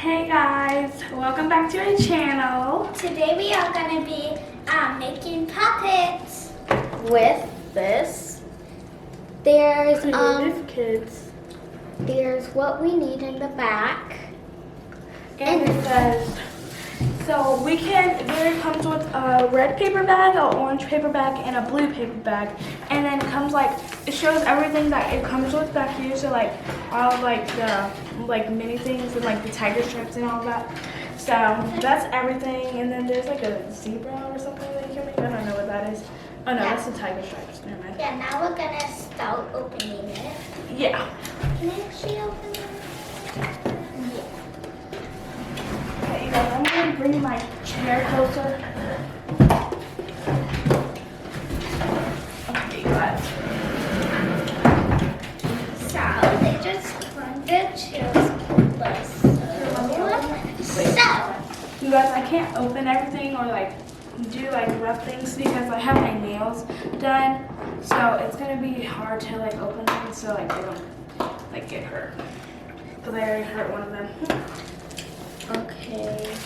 Hey guys, welcome back to our channel. Today we are going to be making puppets. With this, there's Creative kids. there's what we need in the back. And it says, so we can, there it comes with a red paper bag, an orange paper bag, and a blue paper bag. And then it comes like, it shows everything that it comes with back here. So like all of like the mini things and like the tiger strips and all that. So that's everything. And then there's like a zebra or something that you can make. I don't know what that is. Oh no, that's the tiger stripes. Never mind. Yeah, now we're going to start opening it. Yeah. Can I actually open it? Okay, you guys, I'm gonna bring my chair closer. Okay, you guys. So, they just want the chairs close. So, You guys, I can't open everything or like do like rough things because I have my nails done. So it's gonna be hard to like open things so like they don't like get hurt. Because I already hurt one of them. Okay. It's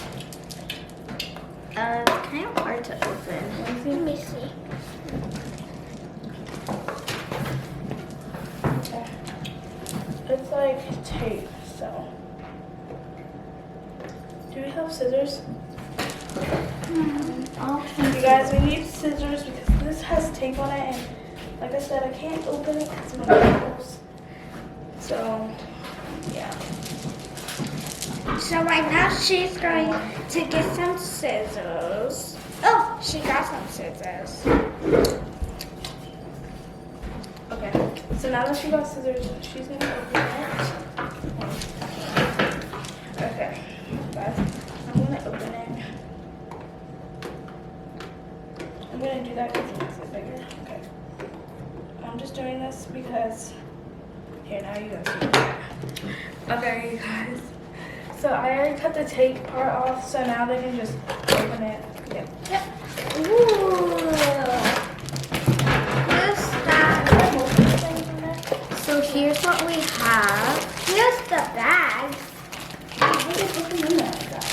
kind of hard to open. let me see. Okay. It's like tape, so. Do we have scissors? You guys, we need scissors because this has tape on it, and like I said, I can't open it because of my nails. So, yeah. So right now she's going to get some scissors. Oh, she got some scissors. Okay. So now that she got scissors, she's gonna open it. Okay. Guys, I'm gonna open it. I'm gonna do that because it makes it bigger. Okay. I'm just doing this because here now you guys see that. Okay, you guys. So I already cut the tape part off, so now they can just open it. Yep. Yep. Ooh. Where's that? So here's what we have. Here's the bag. What is looking in there like that?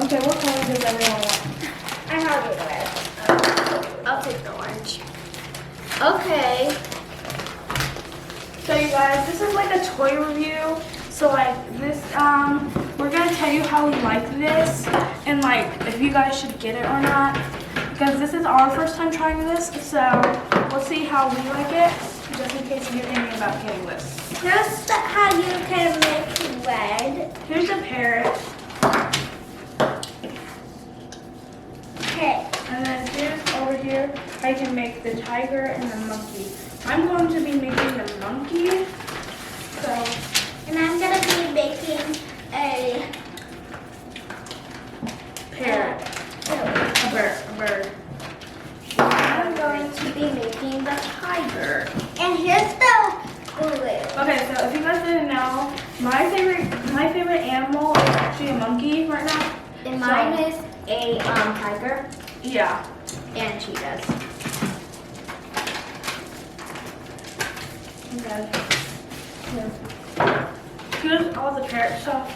Okay, what color does everyone want? I have it red. I'll take the orange. Okay. So you guys, this is like a toy review. So like this, we're gonna tell you how we like this and like if you guys should get it or not. Because this is our first time trying this, so we'll see how we like it, just in case you're thinking about getting this. Here's how you can make red. Here's a parrot, Okay. and then here's over here, I can make the tiger and the monkey. I'm going to be making the monkey, so. And I'm going to be making a Parrot. A bird. I'm going to be making the tiger. And here's the glue. Okay, so if you guys didn't know, my favorite animal is actually a monkey right now. And mine is a tiger Yeah. and cheetahs. Okay. Here's all the parrot stuff.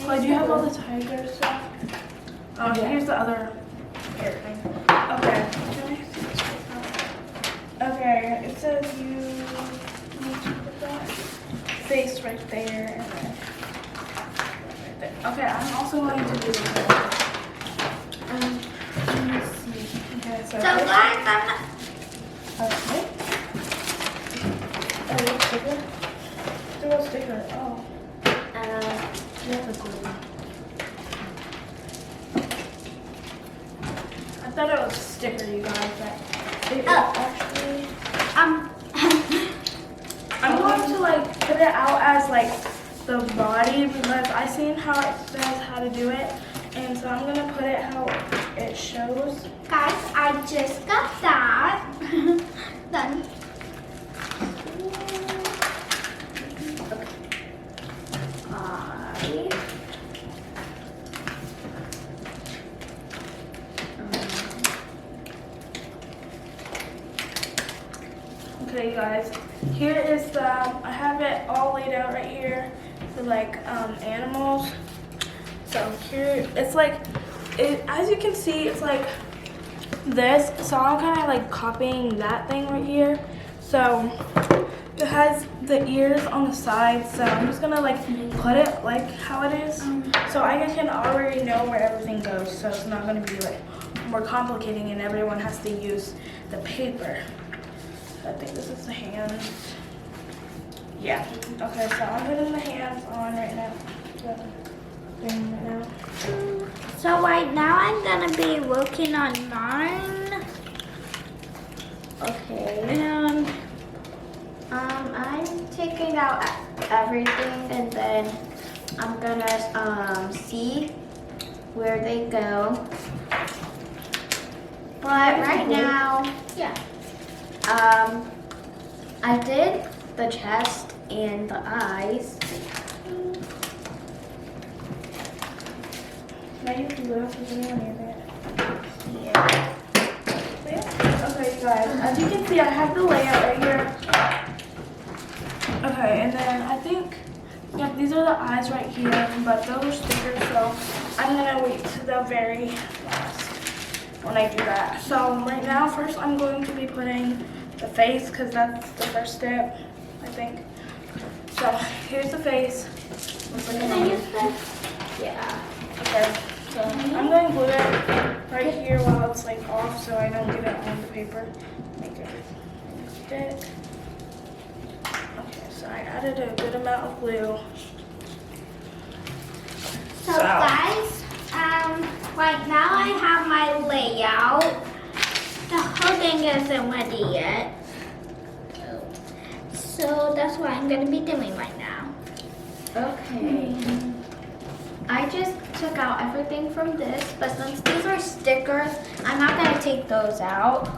Like, do you have all the tiger stuff? Oh, here's the other parrot thing. Okay. Okay, it says you need to put that face right there and then right there. Okay, I'm also going to do this. Let me see. Okay, so. So guys, I'm not... Okay. Oh, what's sticker? Do a sticker. Oh. You have the glue. I thought it was a sticker, you guys, but it is actually. I'm going to like put it out as like the body because I seen how it says how to do it, and so I'm gonna put it how it shows. Guys, I just got that. Done. Okay, you guys, here is the, I have it all laid out right here for like animals. here, it's like, as you can see, it's like this. So I'm kind of like copying that thing right here. So it has the ears on the side. So I'm just gonna like put it like how it is. So I can already know where everything goes. So it's not gonna be like more complicating and everyone has to use the paper. So I think this is the hands. Yeah. Okay, so I'm putting the hands on right now. So right now I'm gonna be working on mine. Okay. And I'm taking out everything and then I'm gonna see where they go. But right now, yeah. I did the chest and the eyes. Now you can look if anyone near that. Yeah. Okay, you guys, as you can see, I have the layout right here. Okay, and then I think, yeah, these are the eyes right here, but those are stickers, so I'm gonna wait to the very last when I do that. So right now, first I'm going to be putting the face, because that's the first step, I think. So here's the face. can I use this? Yeah. Okay, so I'm going to glue it right here while it's like off so I don't get it on the paper. Make everything stick. Okay, so I added a good amount of glue. So guys, right now I have my layout. The whole thing isn't ready yet. So that's what I'm gonna be doing right now. Okay. I just took out everything from this, but since these are stickers, I'm not gonna take those out.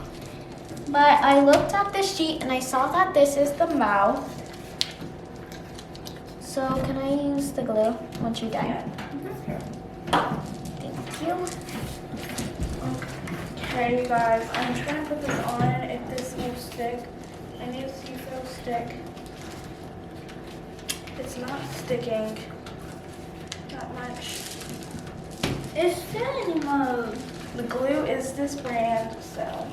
But I looked at the sheet and I saw that this is the mouth. So can I use the glue once you're done? Thank you. Okay, you guys, I'm trying to put this on if this will stick. I need to see if it'll stick. It's not sticking that much. Is there any more? The glue is this brand, so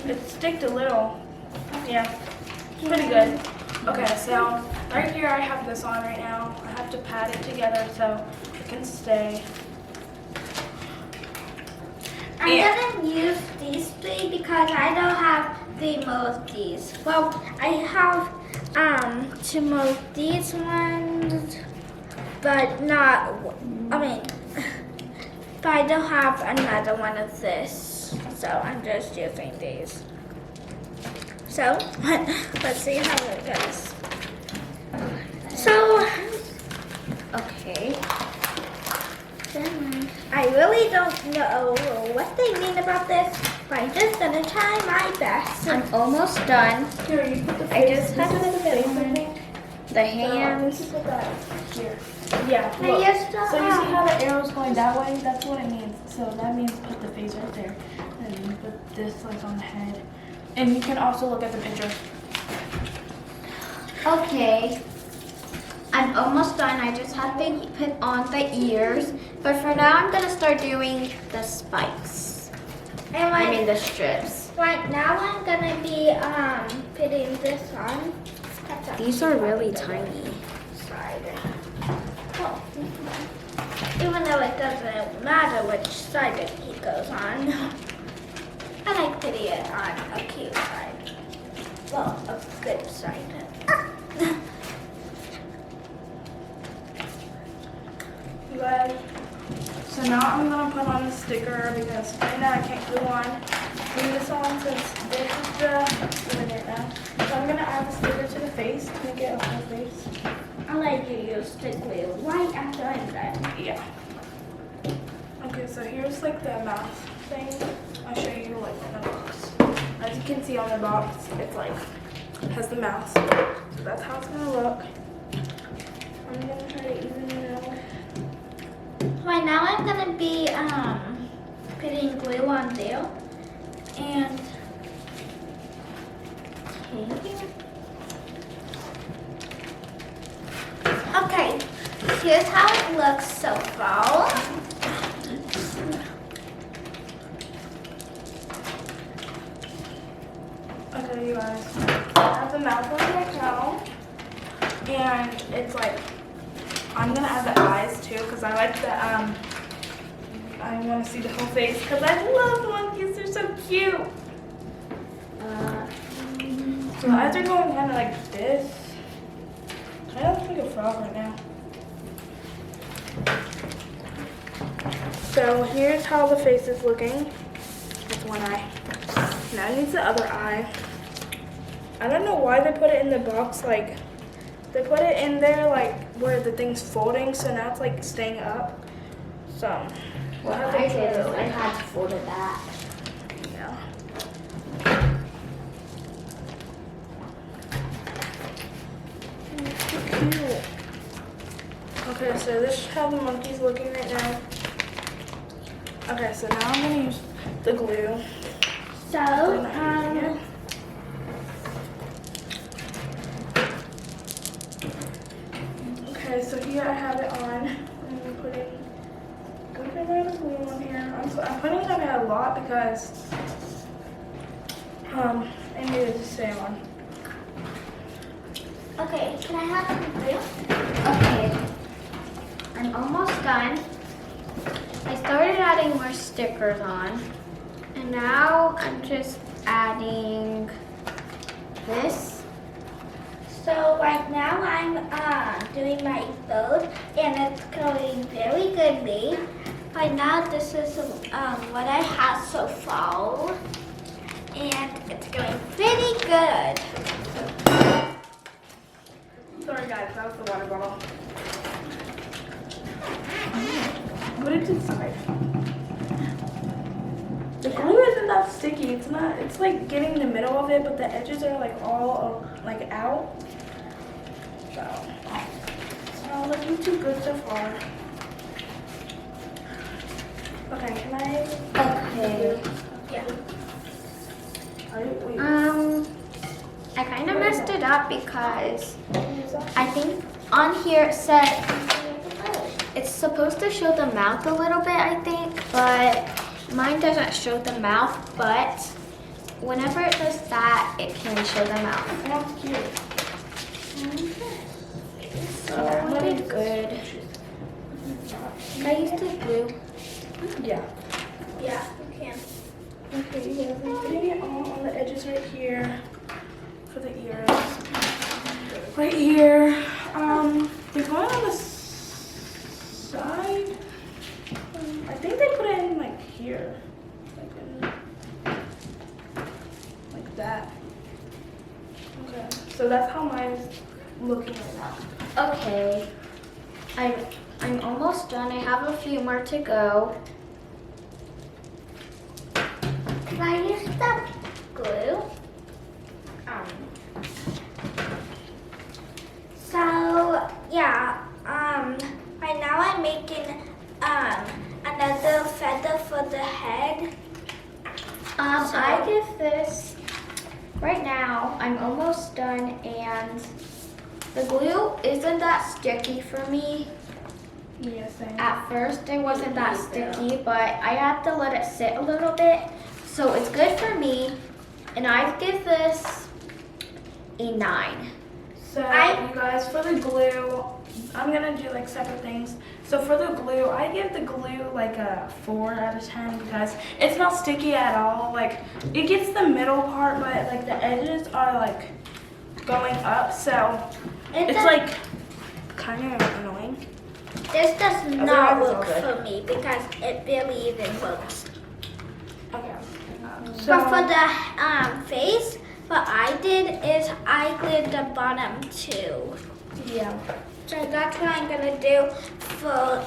it sticked a little. Yeah, pretty good. Okay, so right here I have this on right now. I have to pat it together so it can stay. I'm gonna use these three because I don't have the most these. Well, I have to most these ones, but not. But I don't have another one of this, so I'm just using these. So let's see how it goes. So Okay. I really don't know what they mean about this, but I'm just gonna try my best. I'm almost done. Here, you put the I face. just have this is the face, I think. The hands. You put that here. Yeah, I look. used to So you see have- how the arrow's going that way? That's what it means. So that means put the face right there. And then put this like on the head. And you can also look at the picture. Okay. I'm almost done. I just have to put on the ears. But for now, I'm going to start doing the spikes. And I mean the strips. right now I'm gonna be putting this on. These are really tiny. Side. Oh. Even though it doesn't matter which side it goes on. I like putting it on a cute side. Well, a good side. You guys. So now I'm gonna put on the sticker because right now I can't glue this on since this is the right now. So I'm gonna add the sticker to the face to make it a whole face. I like to use the glue right after I'm done. Yeah. Okay, so here's like the mouth thing. I'll show you like in the box. As you can see on the box, it's like has the mouth. So that's how it's gonna look. I'm gonna try to even it out. Right now I'm gonna be putting glue on there and okay. here's how it looks so far. Okay, you guys. I have the mouth one right now. And it's like, I'm gonna add the eyes too, because I like the, I want to see the whole face, because I love monkeys, they're so cute. So the eyes are going kind of like this. I don't think a frog right now. So here's how the face is looking with one eye. Now it needs the other eye. I don't know why they put it in the box, like, they put it in there like where the thing's folding, so now it's like staying up. So, What I did is I had to fold it back. yeah. So cute. Okay, so this is how the monkey's looking right now. Okay, so now I'm gonna use the glue. So, Okay, so here I have it on. I'm putting a bit of glue on here. I'm putting it on a lot because I needed to stay on. okay, can I have some glue? Okay, I'm almost done. I started adding more stickers on, and now I'm just adding this. So right now I'm doing my fold, and it's going very goodly. Right now this is what I have so far, and it's going pretty good. Sorry guys, that was the water bottle. Put it inside. The glue isn't that sticky. It's not. It's like getting the middle of it, but the edges are like all like out. So it's not looking too good so far. Okay, can I? Okay. Yeah. Wait. I kind of messed it up because I think on here it said it's supposed to show the mouth a little bit, I think, but mine doesn't show the mouth, but whenever it does that, it can show the mouth. That's cute. Yeah, it did good. I used the glue. Yeah. Yeah, you can. Okay, yeah, I'm putting it all on the edges right here for the ears. Right here. They're going on the side. I think they put it in like here. Like that. Okay. So that's how mine's looking right now. Okay, I'm almost done. I have a few more to go. Can I use the glue? So yeah, right now I'm making another feather for the head. I give this, right now, I'm almost done, and the glue isn't that sticky for me. Yes, I know. At first, it wasn't that sticky, but I have to let it sit a little bit, so it's good for me, and I give this a 9. So you guys, for the glue, I'm gonna do like separate things. So for the glue, I give the glue like a 4 out of 10 because it's not sticky at all. Like it gets the middle part, but like the edges are like going up. So it's like kind of annoying. This does Otherwise, not it's all work good. for me because it barely even works. Okay. But for the face, what I did is I glued the bottom too. Yeah. So that's what I'm gonna do for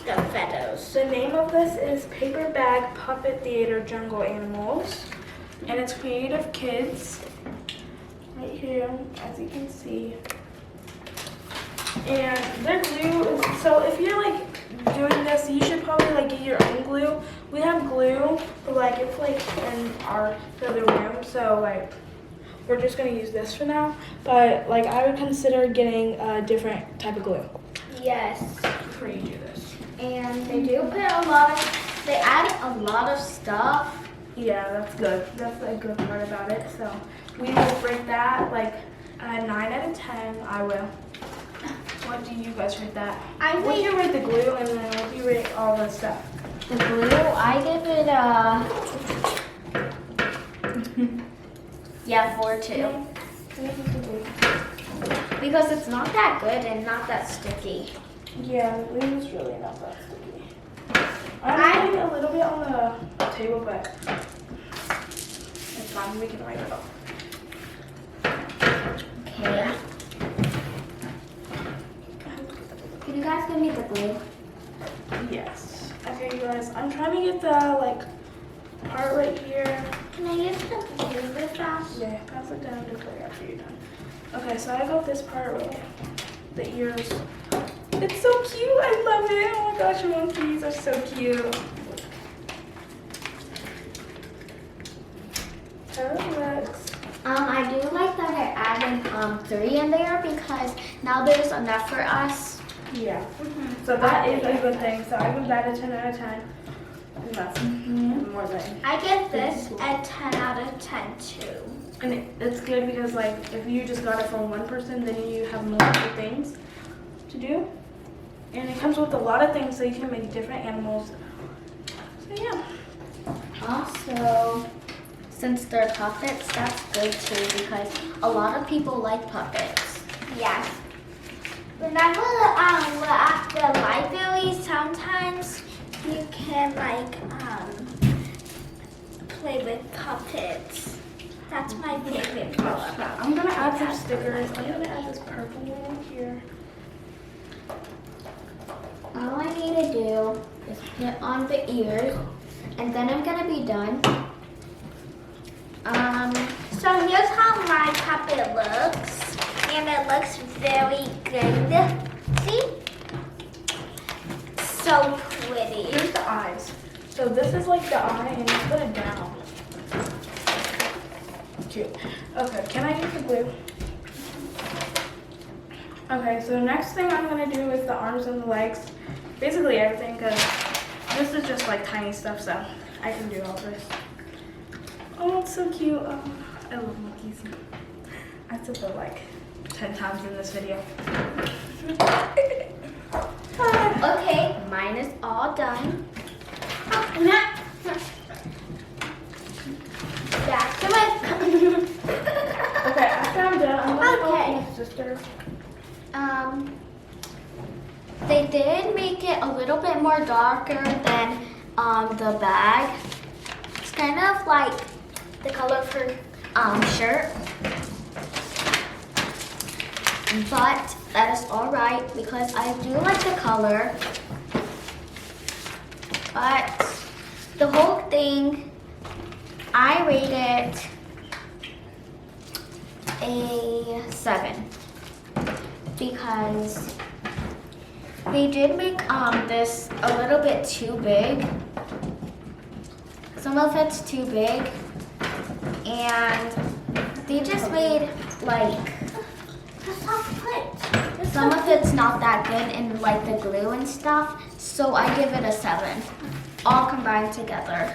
the feathers. The name of this is Paper Bag Puppet Theater Jungle Animals, and it's Creative Kids. Right here, as you can see. And their glue is, so if you're like doing this, you should probably like get your own glue. We have glue, but like it's like in our other room, so like we're just gonna use this for now. But like I would consider getting a different type of glue Yes. before you do this. And they do put they add a lot of stuff. Yeah, that's good. That's the good part about it. So we will rate that like a 9 out of 10. I will. What do you guys rate that? What do you rate the glue, and then what do you rate all the stuff? The glue, I give it yeah, 4 too. Because it's not that good and not that sticky. Yeah, the glue is really not that sticky. I'm putting a little bit on the table, but it's fine. We can wipe it off. Okay. Can you guys give me the glue? Yes. Okay, you guys. I'm trying to get the like part right here. Can I use the glue really fast? Yeah, pass it down to Claire after you're done. Okay, so I got this part right here. The ears. It's so cute. I love it. Oh my gosh, monkeys are so cute. Perfect. I do like that they're adding 3 in there because now there's enough for us. Yeah. So that is a good thing. So I give that a 10 out of 10. And that's more than. I give this a 10 out of 10 too. And it's good because like if you just got it from one person, then you have multiple things to do. And it comes with a lot of things so you can make different animals. So yeah. Also, since they're puppets, that's good too because a lot of people like puppets. Yes. Remember at the library sometimes you can like play with puppets. That's my favorite part about I'm gonna add some stickers. I'm gonna add this purple one here. All I need to do is put on the ears and then I'm gonna be done. So here's how my puppet looks, and it looks very good. See? So pretty. Here's the eyes. So this is like the eye and you put it down. Cute. Okay, can I use the glue? Okay, so next thing I'm gonna do is the arms and the legs. Basically everything, because this is just like tiny stuff, so I can do all this. Oh, it's so cute. Oh, I love monkeys. I said that like 10 times in this video. Okay, mine is all done. Back to my Okay, after I'm done, I'm gonna go with my sister. They did make it a little bit more darker than the bag. It's kind of like the color of her shirt. But that is all right because I do like the color. But the whole thing, I rate it a 7 because they did make this a little bit too big. Some of it's too big, and they just made like some of it's not that good in like the glue and stuff. So I give it a 7, all combined together.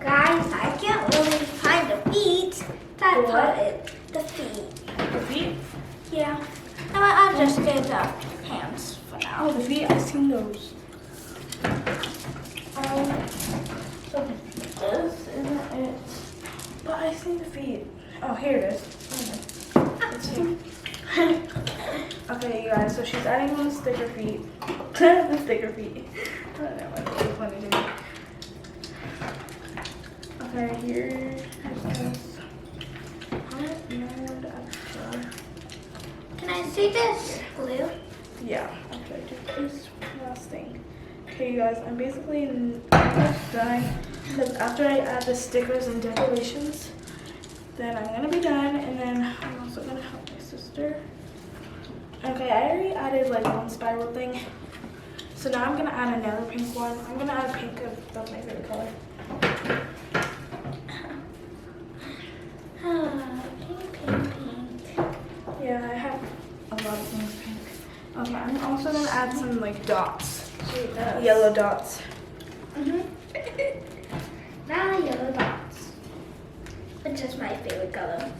guys, I can't really find the feet. That's What? it. The feet. The feet? Yeah. I'll just do the hands for now. Oh, the feet, I've seen those. So this isn't it. But I see the feet. Oh, here it is. Let's see. Okay, you guys, so she's adding on the sticker feet. The sticker feet. I don't know, it's really funny to me. Okay, here is this. I don't know the extra. Can I see this glue? Yeah, okay, just this last thing. Okay, you guys, I'm basically almost done because after I add the stickers and decorations, then I'm gonna be done, and then I'm also gonna help my sister. Okay, I already added like one spiral thing, so now I'm gonna add another pink one. I'm gonna add pink because that's my favorite color. Okay, I'm also gonna add some like dots, Jesus. yellow dots. Now yellow dots, which is my favorite color.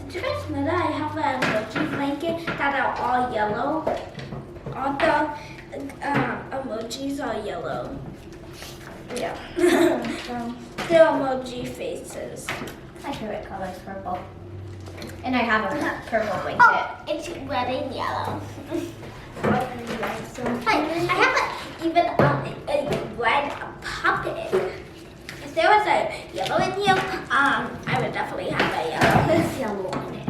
Did you guys know that I have an emoji blanket that are all yellow? All the emojis are yellow. Yeah. They're emoji faces. My favorite color is purple. And I have a purple blanket. Oh, it's red and yellow. I have even a red puppet. If there was a yellow in here, I would definitely have a yellow. There's yellow on it.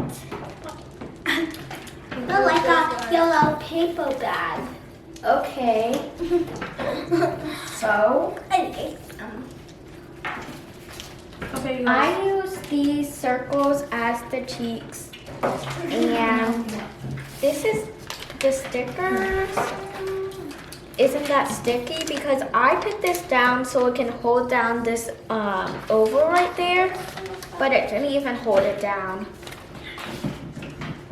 But like a yellow paper bag. Okay. So, Anyway, Okay, you guys. I use these circles as the cheeks. And this is the stickers. Isn't that sticky? Because I put this down so it can hold down this oval right there. But it didn't even hold it down.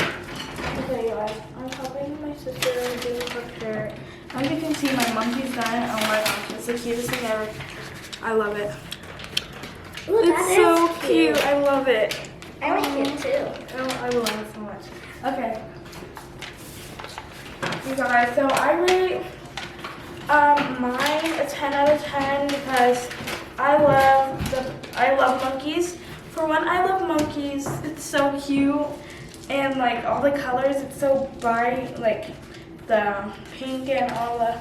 Okay, guys. I'm helping my sister do her hair. As you can see, my monkey's done it. Oh my gosh, it's the cutest thing ever. I love it. ooh, It's that so is cute. I love it. I like it too. Oh, I love it so much. Okay. You guys, so I rate mine a 10 out of 10 because I love monkeys. For one, I love monkeys. It's so cute. And like all the colors, it's so bright, like the pink and all the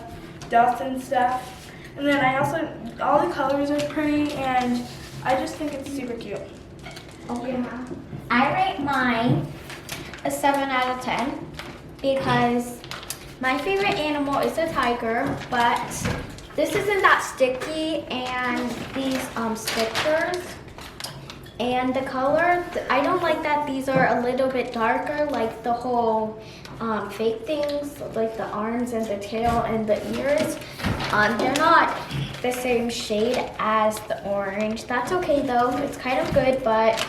dots and stuff. And then I also, all the colors are pretty and I just think it's super cute. Okay. I rate mine a 7 out of 10 because my favorite animal is a tiger, but this isn't that sticky, and these stickers and the color, I don't like that these are a little bit darker, like the whole fake things, like the arms and the tail and the ears. They're not the same shade as the orange. That's okay though, it's kind of good, but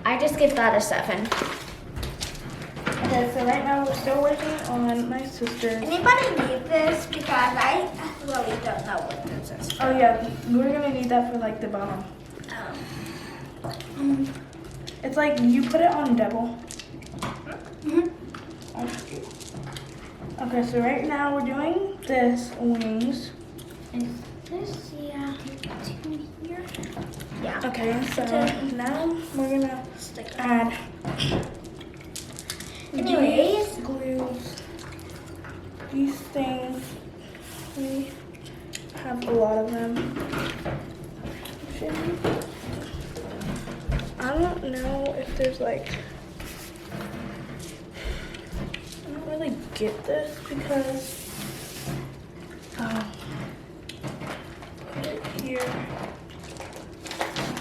I just give that a 7. Okay, so right now we're still working on my sister's. Anybody need this? Because I really don't know what this is. Oh yeah, we're gonna need that for like the bottom. It's like you put it on double. Okay, so right now we're doing this wings. And this, Yeah. here. Yeah. Okay, so now we're gonna Stick. add Anyways. these glues, these things. We have a lot of them. I don't know if there's like, I don't really get this because, right here.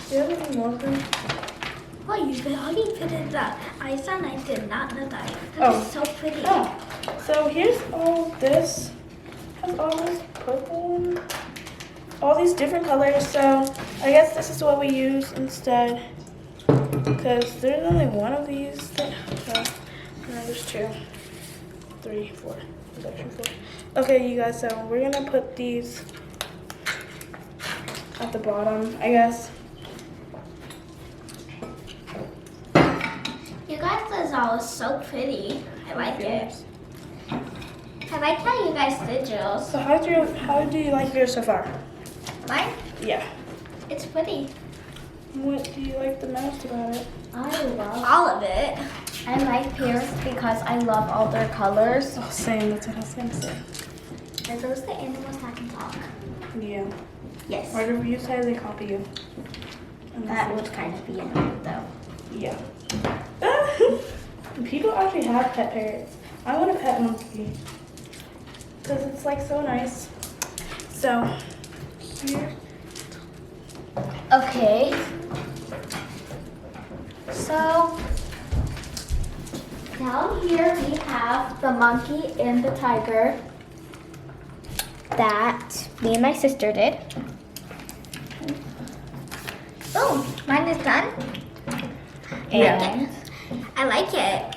Do you have any more glue? Oh, you already fitted the ice on. I did not know that. That Oh. is so pretty. Oh, so here's all this. Has all this purple, all these different colors. So I guess this is what we use instead, because there's only one of these. No, there's 2, 3, 4. There's actually 4. Okay, you guys. So we're gonna put these at the bottom, I guess. You guys, this all is so pretty. I like it. I like how you guys did yours. So how do you like yours so far? Mine? Yeah. It's pretty. What do you like the most about it? I love. All of it. I like Pairha because I love all their colors. Oh, same. That's what I was gonna say. Are those the animals that can talk? Yeah. Yes. Whatever you say, they copy you. And That that's would kind of be annoying though. it. Yeah. People actually have pet parrots. I want a pet monkey because it's like so nice. So here. Okay. So now here we have the monkey and the tiger that me and my sister did. Oh, mine is done. Yeah. I like it.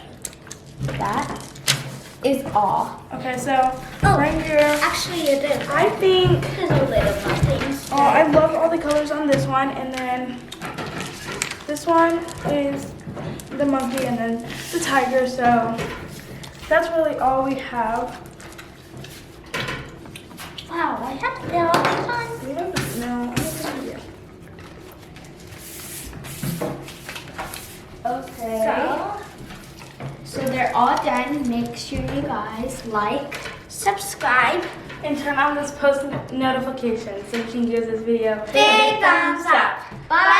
That is all. Okay, so Oh. right here, Actually, you did. I think, There's a little things. oh, I love all the colors on this one, and then this one is the monkey, and then the tiger, so that's really all we have. Wow, I have to get all these on. No, I don't think we do. Okay. So they're all done. Make sure you guys like. Subscribe. And turn on this post notification so you can give this video Big thumbs up. Bye.